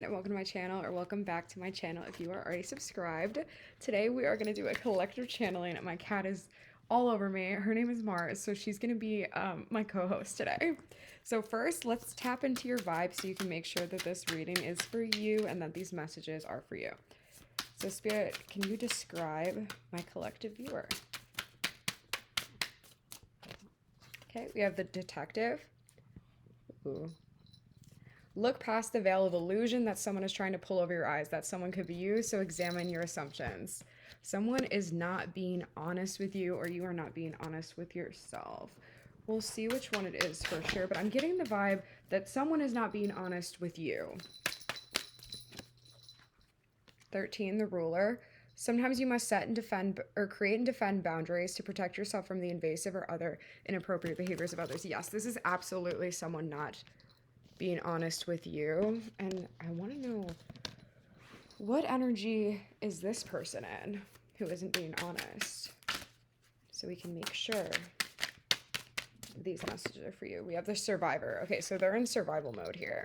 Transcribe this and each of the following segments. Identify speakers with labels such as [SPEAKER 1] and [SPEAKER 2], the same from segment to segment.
[SPEAKER 1] Welcome to my channel, or welcome back to my channel if you are already subscribed. Today we are going to do a collective channeling. My cat is all over me. Her name is Mars, so she's going to be my co-host today. So first, let's tap into your vibe so you can make sure that this reading is for you and that these messages are for you. So Spirit, can you describe my collective viewer? Okay, we have the Detective. Ooh. Look past the veil of illusion that someone is trying to pull over your eyes. That someone could be you, so examine your assumptions. Someone is not being honest with you, or you are not being honest with yourself. We'll see which one it is for sure, but I'm getting the vibe that someone is not being honest with you. 13, the Ruler. Sometimes you must set and defend or create and defend boundaries to protect yourself from the invasive or other inappropriate behaviors of others. Yes, this is absolutely someone not being honest with you. And I want to know, what energy is this person in who isn't being honest? So we can make sure these messages are for you. We have the Survivor. Okay, so they're in survival mode here.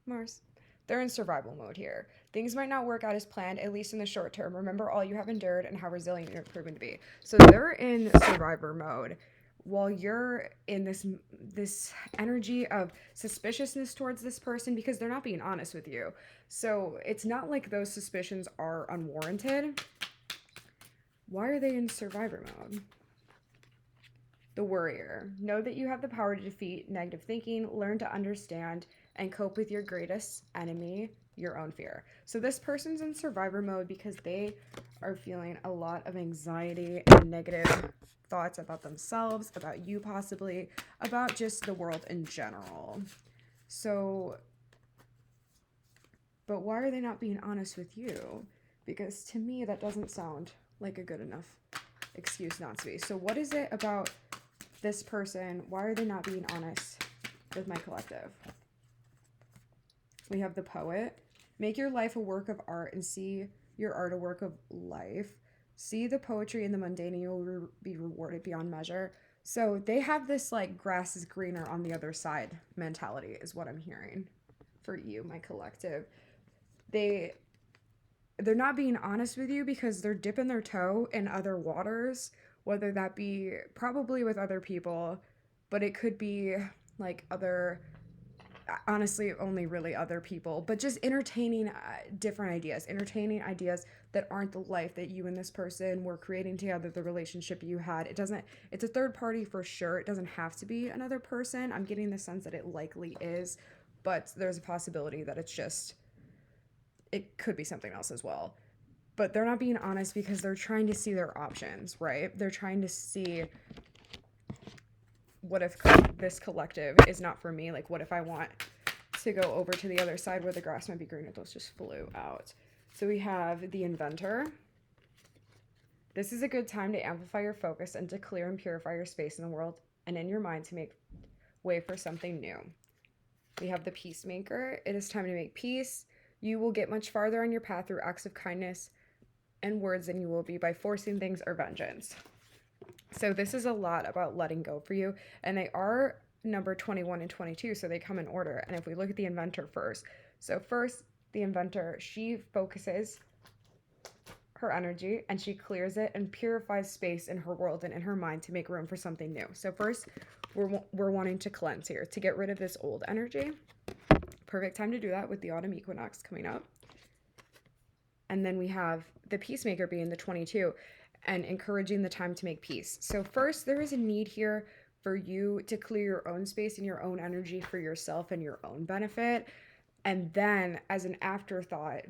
[SPEAKER 1] Mars. They're in survival mode here. Things might not work out as planned, at least in the short term. Remember all you have endured and how resilient you're proven to be. So they're in survivor mode while you're in this energy of suspiciousness towards this person because they're not being honest with you. So it's not like those suspicions are unwarranted. Why are they in survivor mode? The Worrier. Know that you have the power to defeat negative thinking, learn to understand, and cope with your greatest enemy, your own fear. So this person's in survivor mode because they are feeling a lot of anxiety and negative thoughts about themselves, about you possibly, about just the world in general. So, but why are they not being honest with you? Because to me, that doesn't sound like a good enough excuse not to be. So what is it about this person? Why are they not being honest with my collective? We have the Poet. Make your life a work of art and see your art a work of life. See the poetry in the mundane and you'll be rewarded beyond measure. So they have this like grass is greener on the other side mentality is what I'm hearing for you, my collective. They're not being honest with you because they're dipping their toe in other waters, whether that be probably with other people, but it could be like other, honestly, only really other people, but just entertaining different ideas, entertaining ideas that aren't the life that you and this person were creating together, the relationship you had. It's a third party for sure. It doesn't have to be another person. I'm getting the sense that it likely is, but there's a possibility that it could be something else as well. But they're not being honest because they're trying to see their options, right? They're trying to see, what if this collective is not for me? Like, what if I want to go over to the other side where the grass might be greener? Those just flew out. So we have the Inventor. This is a good time to amplify your focus and to clear and purify your space in the world and in your mind to make way for something new. We have the Peacemaker. It is time to make peace. You will get much farther on your path through acts of kindness and words than you will be by forcing things or vengeance. So this is a lot about letting go for you. And they are number 21 and 22, so they come in order. And if we look at the Inventor first. So first, the Inventor, she focuses her energy and she clears it and purifies space in her world and in her mind to make room for something new. So first, we're wanting to cleanse here, to get rid of this old energy. Perfect time to do that with the autumn equinox coming up. And then we have the Peacemaker being the 22 and encouraging the time to make peace. So first, there is a need here for you to clear your own space and your own energy for yourself and your own benefit. And then as an afterthought,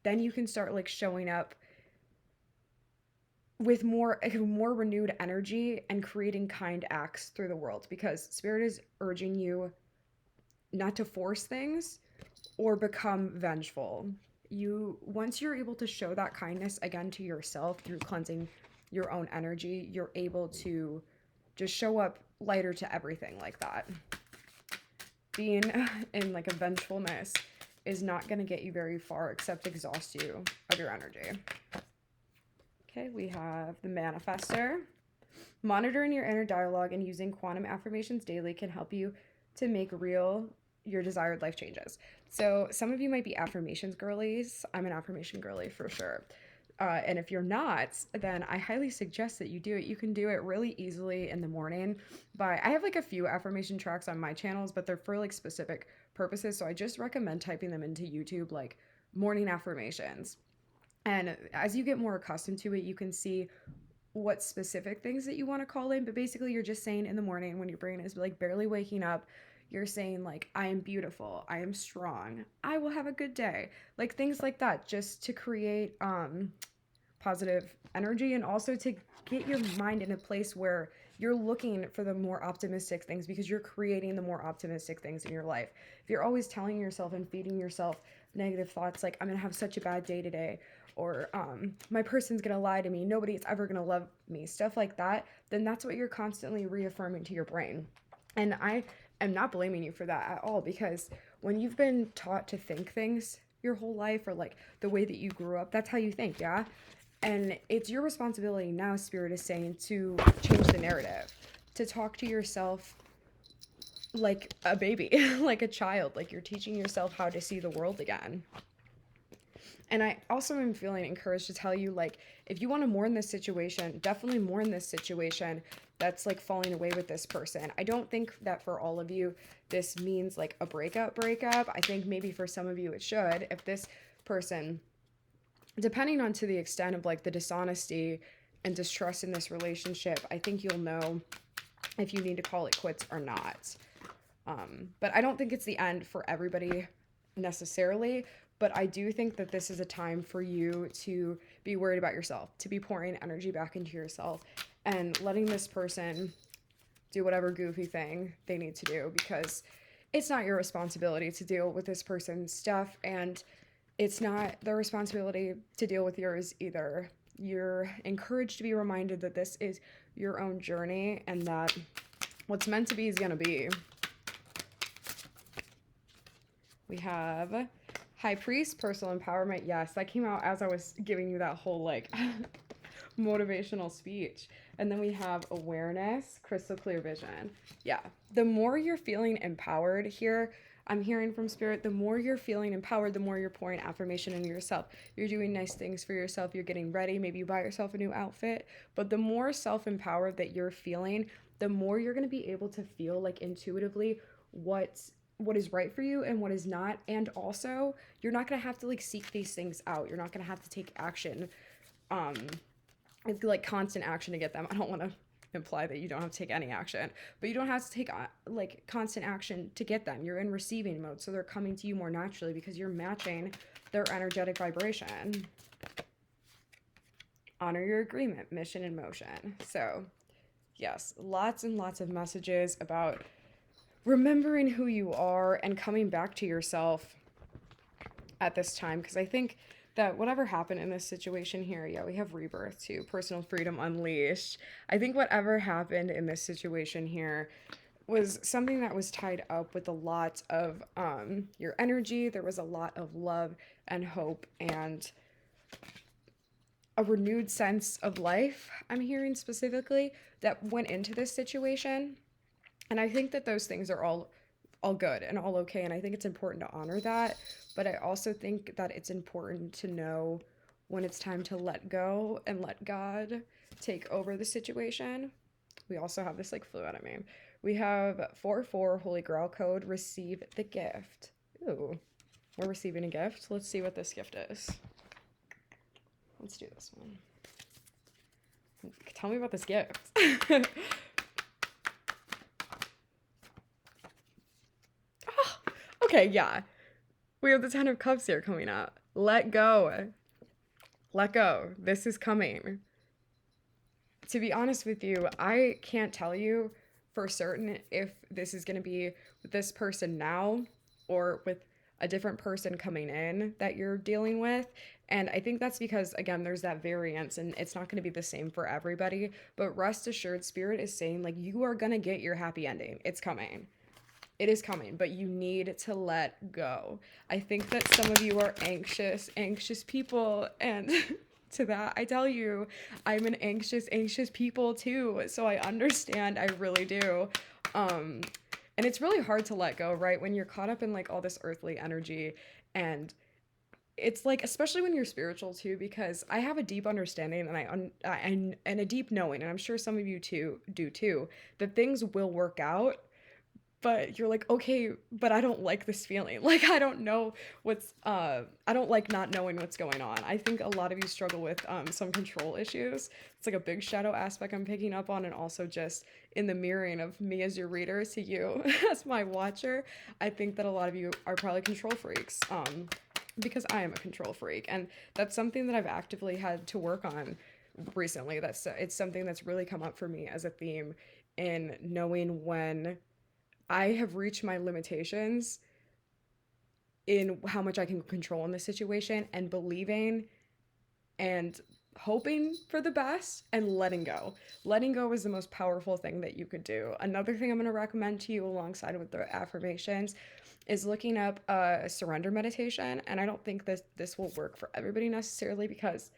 [SPEAKER 1] then you can start like showing up with more renewed energy and creating kind acts through the world, because Spirit is urging you not to force things or become vengeful. Once you're able to show that kindness again to yourself through cleansing your own energy, you're able to just show up lighter to everything like that. Being in like a vengefulness is not going to get you very far except exhaust you of your energy. Okay, we have the Manifestor. Monitoring your inner dialogue and using quantum affirmations daily can help you to make real your desired life changes. So some of you might be affirmations girlies. I'm an affirmation girly for sure. And if you're not, then I highly suggest that you do it. You can do it really easily in the morning. I have like a few affirmation tracks on my channels, but they're for like specific purposes. So I just recommend typing them into YouTube, like morning affirmations. And as you get more accustomed to it, you can see what specific things that you want to call in. But basically, you're just saying in the morning when your brain is like barely waking up, you're saying like, I am beautiful, I am strong, I will have a good day. Like things like that, just to create positive energy, and also to get your mind in a place where you're looking for the more optimistic things, because you're creating the more optimistic things in your life. If you're always telling yourself and feeding yourself negative thoughts like, I'm gonna have such a bad day today, or my person's gonna lie to me, nobody's ever gonna love me, stuff like that, then that's what you're constantly reaffirming to your brain. And I am not blaming you for that at all, because when you've been taught to think things your whole life, or like the way that you grew up, that's how you think, yeah? And it's your responsibility now, Spirit is saying, to change the narrative, to talk to yourself like a baby, like a child, like you're teaching yourself how to see the world again. And I also am feeling encouraged to tell you, like, if you want to mourn this situation, definitely mourn this situation that's like falling away with this person. I don't think that for all of you, this means like a breakup. I think maybe for some of you it should. If this person, depending on to the extent of like the dishonesty and distrust in this relationship, I think you'll know if you need to call it quits or not. But I don't think it's the end for everybody necessarily. But I do think that this is a time for you to be worried about yourself, to be pouring energy back into yourself and letting this person do whatever goofy thing they need to do, because it's not your responsibility to deal with this person's stuff, and it's not their responsibility to deal with yours either. You're encouraged to be reminded that this is your own journey, and that what's meant to be is going to be. We have High Priest, personal empowerment. Yes, that came out as I was giving you that whole like motivational speech. And then we have awareness, crystal clear vision. Yeah, the more you're feeling empowered here, I'm hearing from Spirit, the more you're feeling empowered, the more you're pouring affirmation into yourself. You're doing nice things for yourself. You're getting ready. Maybe you buy yourself a new outfit. But the more self-empowered that you're feeling, the more you're going to be able to feel like intuitively what is right for you and what is not. And also, you're not going to have to like seek these things out. You're not going to have to take action, like constant action to get them. I don't want to imply that you don't have to take any action, but you don't have to take like constant action to get them. You're in receiving mode, so they're coming to you more naturally because you're matching their energetic vibration. Honor your agreement, mission in motion. So yes, lots and lots of messages about remembering who you are and coming back to yourself at this time, because I think that whatever happened in this situation here, yeah, we have rebirth too, personal freedom unleashed. I think whatever happened in this situation here was something that was tied up with a lot of your energy. There was a lot of love and hope and a renewed sense of life, I'm hearing specifically, that went into this situation. And I think that those things are all good and all okay. And I think it's important to honor that. But I also think that it's important to know when it's time to let go and let God take over the situation. We also have this like flew out of me. We have 4/4 Holy Grail code, receive the gift. Ooh, we're receiving a gift. Let's see what this gift is. Let's do this one. Tell me about this gift. Okay, yeah. We have the 10 of Cups here coming up. Let go. Let go. This is coming. To be honest with you, I can't tell you for certain if this is going to be with this person now or with a different person coming in that you're dealing with. And I think that's because, again, there's that variance and it's not going to be the same for everybody. But rest assured, Spirit is saying, like, you are going to get your happy ending. It's coming. It is coming, but you need to let go. I think that some of you are anxious people, and to that, I tell you, I'm an anxious people too, so I understand, I really do. And And it's really hard to let go, right? When you're caught up in like all this earthly energy, and it's like, especially when you're spiritual too, because I have a deep understanding, and and a deep knowing, and I'm sure some of you too do too, that things will work out. But you're like, okay, but I don't like this feeling. Like, I don't know I don't like not knowing what's going on. I think a lot of you struggle with some control issues. It's like a big shadow aspect I'm picking up on, and also just in the mirroring of me as your reader to you as my watcher. I think that a lot of you are probably control freaks, because I am a control freak, and that's something that I've actively had to work on recently. It's something that's really come up for me as a theme in knowing when I have reached my limitations in how much I can control in this situation, and believing and hoping for the best and letting go. Letting go is the most powerful thing that you could do. Another thing I'm going to recommend to you alongside with the affirmations is looking up a surrender meditation. And I don't think this will work for everybody necessarily, because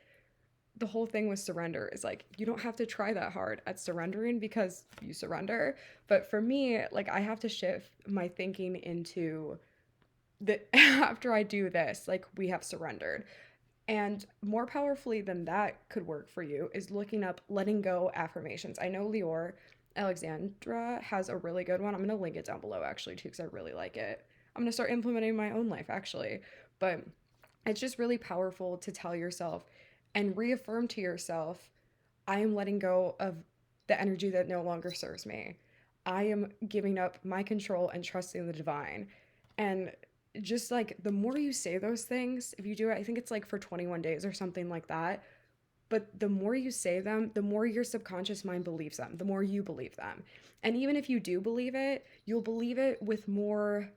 [SPEAKER 1] the whole thing with surrender is like, you don't have to try that hard at surrendering because you surrender. But for me, like, I have to shift my thinking into the after I do this, like, we have surrendered. And more powerfully than that could work for you is looking up letting go affirmations. I know Lior Alexandra has a really good one. I'm going to link it down below actually too, because I really like it. I'm going to start implementing in my own life actually. But it's just really powerful to tell yourself and reaffirm to yourself, I am letting go of the energy that no longer serves me. I am giving up my control and trusting the divine. And just like, the more you say those things, if you do it, I think it's like for 21 days or something like that. But the more you say them, the more your subconscious mind believes them, the more you believe them. And even if you do believe it, you'll believe it with more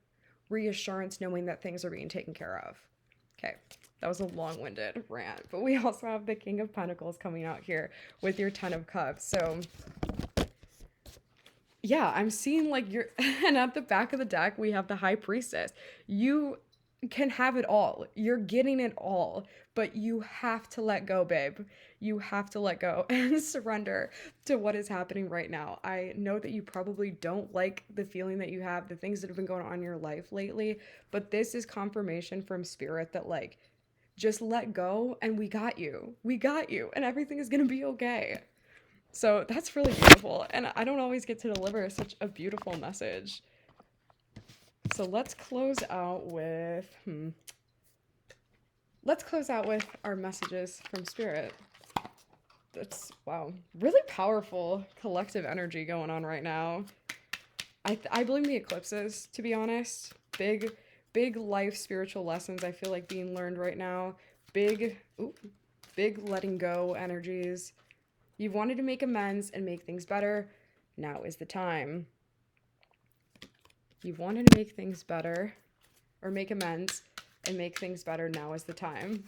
[SPEAKER 1] reassurance, knowing that things are being taken care of. Okay, that was a long-winded rant, but we also have the King of Pentacles coming out here with your Ten of Cups. So yeah, I'm seeing like and at the back of the deck, we have the High Priestess. You can have it all. You're getting it all, but you have to let go, babe. You have to let go and surrender to what is happening right now. I know that you probably don't like the feeling that you have, the things that have been going on in your life lately, but this is confirmation from spirit that, like, just let go and we got you. We got you, and everything is going to be okay. So that's really beautiful, and I don't always get to deliver such a beautiful message. So let's close out with our messages from spirit. That's, wow, really powerful collective energy going on right now. I blame the eclipses, to be honest. Big life spiritual lessons I feel like being learned right now. Big letting go energies. You've wanted to make amends and make things better. Now is the time. You've wanted to make things better, or make amends and make things better. Now is the time.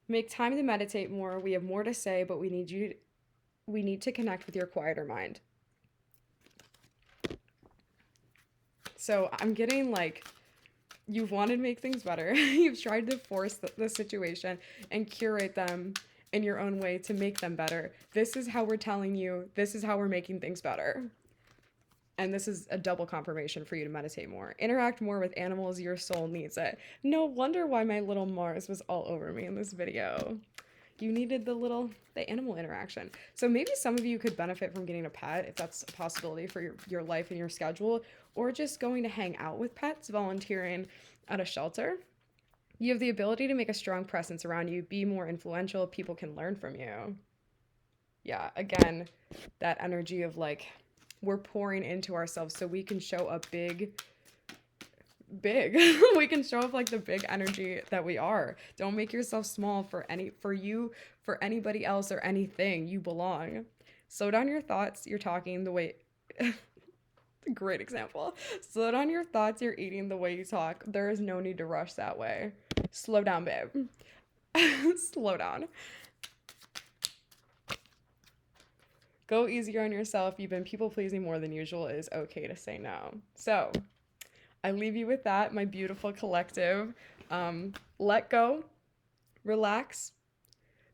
[SPEAKER 1] Make time to meditate more. We have more to say, but we need to connect with your quieter mind. So I'm getting like, you've wanted to make things better. You've tried to force the situation and curate them in your own way to make them better. This is how we're telling you. This is how we're making things better. And this is a double confirmation for you to meditate more. Interact more with animals. Your soul needs it. No wonder why my little Mars was all over me in this video. You needed the animal interaction. So maybe some of you could benefit from getting a pet, if that's a possibility for your life and your schedule, or just going to hang out with pets, volunteering at a shelter. You have the ability to make a strong presence around you, be more influential. People can learn from you. Yeah, again, that energy of like, we're pouring into ourselves so we can show up big. We can show up like the big energy that we are. Don't make yourself small for anybody else or anything. You belong. Slow down your thoughts. You're talking the way great example. Slow down your thoughts. You're eating the way you talk. There is no need to rush that way. Slow down, babe. Slow down. Go easier on yourself. You've been people-pleasing more than usual. It is okay to say no. So I leave you with that, my beautiful collective. Let go, relax,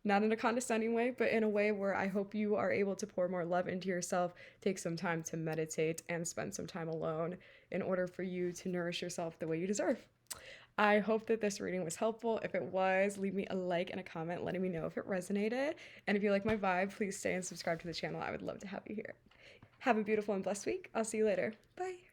[SPEAKER 1] Not in a condescending way, but in a way where I hope you are able to pour more love into yourself, take some time to meditate, and spend some time alone in order for you to nourish yourself the way you deserve. I hope that this reading was helpful. If it was, leave me a like and a comment letting me know if it resonated. And if you like my vibe, please stay and subscribe to the channel. I would love to have you here. Have a beautiful and blessed week. I'll see you later. Bye.